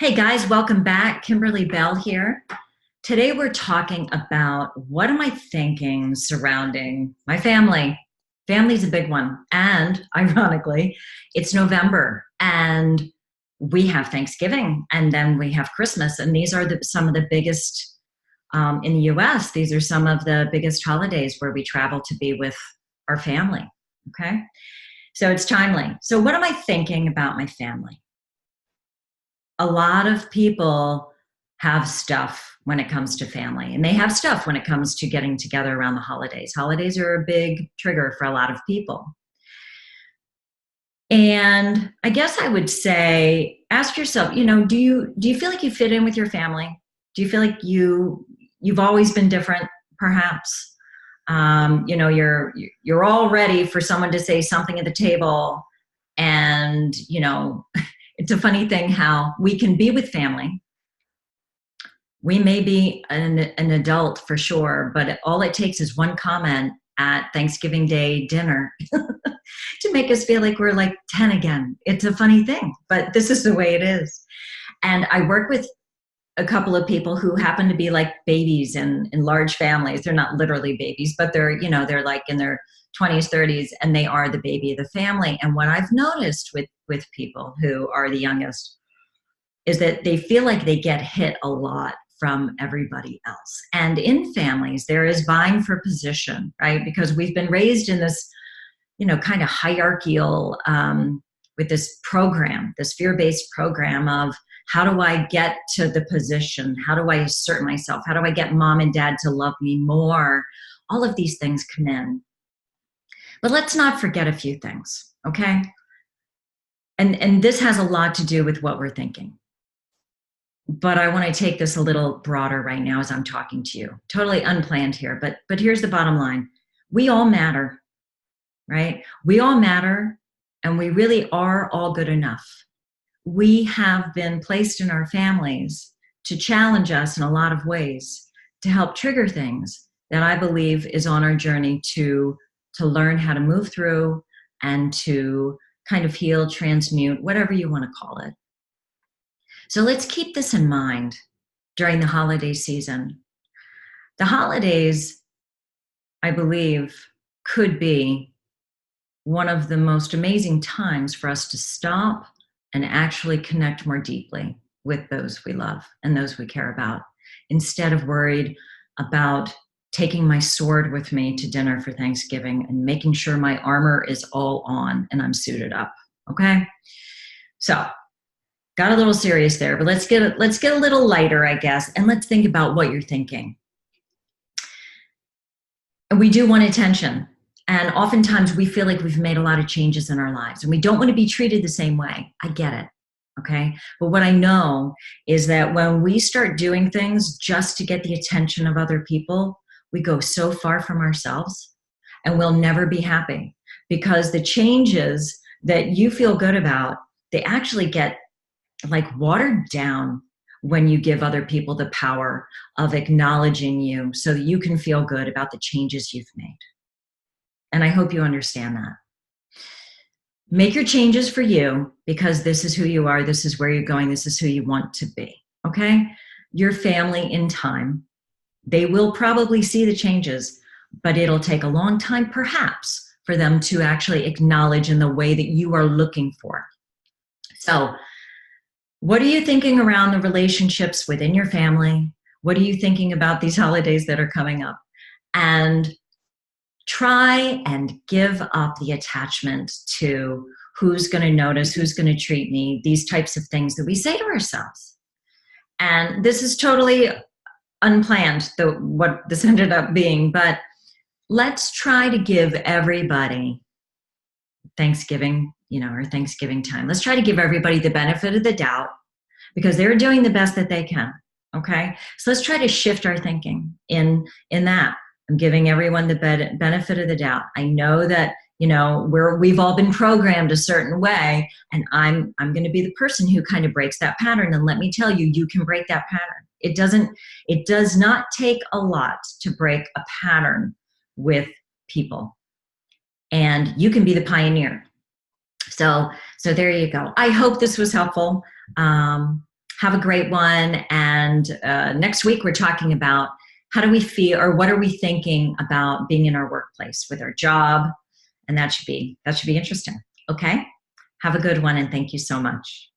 Hey guys, welcome back. Kimberley Bell here. Today we're talking about what am I thinking surrounding my family. Family's a big one. And ironically, it's November and we have Thanksgiving and then we have Christmas. And these are some of the biggest in the US. These are some of the biggest holidays where we travel to be with our family. Okay. So it's timely. So what am I thinking about my family? A lot of people have stuff when it comes to family, and they have stuff when it comes to getting together around the holidays. Holidays are a big trigger for a lot of people. And I guess I would say, ask yourself, do you feel like you fit in with your family? Do you feel like you've always been different, perhaps? You're all ready for someone to say something at the table, and it's a funny thing how we can be with family. We may be an adult for sure, but all it takes is one comment at Thanksgiving Day dinner to make us feel like we're like 10 again. It's a funny thing, but this is the way it is. And I work with a couple of people who happen to be like babies in large families. They're not literally babies, but they're like in their 20s, 30s, and they are the baby of the family. And what I've noticed with people who are the youngest is that they feel like they get hit a lot from everybody else. And in families, there is vying for position, right? Because we've been raised in this, kind of hierarchical, with this program, this fear-based program of how do I get to the position? How do I assert myself? How do I get mom and dad to love me more? All of these things come in. But let's not forget a few things, okay? And this has a lot to do with what we're thinking. But I want to take this a little broader right now as I'm talking to you. Totally unplanned here, but here's the bottom line. We all matter, right? We all matter, and we really are all good enough. We have been placed in our families to challenge us in a lot of ways, to help trigger things that I believe is on our journey to learn how to move through and to kind of heal, transmute, whatever you want to call it. So let's keep this in mind during the holiday season. The holidays, I believe, could be one of the most amazing times for us to stop and actually connect more deeply with those we love and those we care about, instead of worried about taking my sword with me to dinner for Thanksgiving and making sure my armor is all on and I'm suited up. Okay? So, got a little serious there, but let's get a little lighter, I guess, and let's think about what you're thinking. And we do want attention. And oftentimes we feel like we've made a lot of changes in our lives and we don't want to be treated the same way. I get it. Okay. But what I know is that when we start doing things just to get the attention of other people, we go so far from ourselves and we'll never be happy, because the changes that you feel good about, they actually get like watered down when you give other people the power of acknowledging you so that you can feel good about the changes you've made. And I hope you understand that. Make your changes for you, because this is who you are. This is where you're going. This is who you want to be. Okay? Your family in time, they will probably see the changes, but it'll take a long time, perhaps, for them to actually acknowledge in the way that you are looking for. So, what are you thinking around the relationships within your family? What are you thinking about these holidays that are coming up? And try and give up the attachment to who's going to notice, who's going to treat me, these types of things that we say to ourselves. And this is totally unplanned, what this ended up being, but let's try to give everybody Thanksgiving, or Thanksgiving time. Let's try to give everybody the benefit of the doubt, because they're doing the best that they can. Okay. So let's try to shift our thinking in that. I'm giving everyone the benefit of the doubt. I know that, we've all been programmed a certain way, and I'm going to be the person who kind of breaks that pattern. And let me tell you, you can break that pattern. It does not take a lot to break a pattern with people, and you can be the pioneer. So there you go. I hope this was helpful. Have a great one. And next week, we're talking about how do we feel, or what are we thinking about being in our workplace with our job? And that should be interesting. Okay. Have a good one. And thank you so much.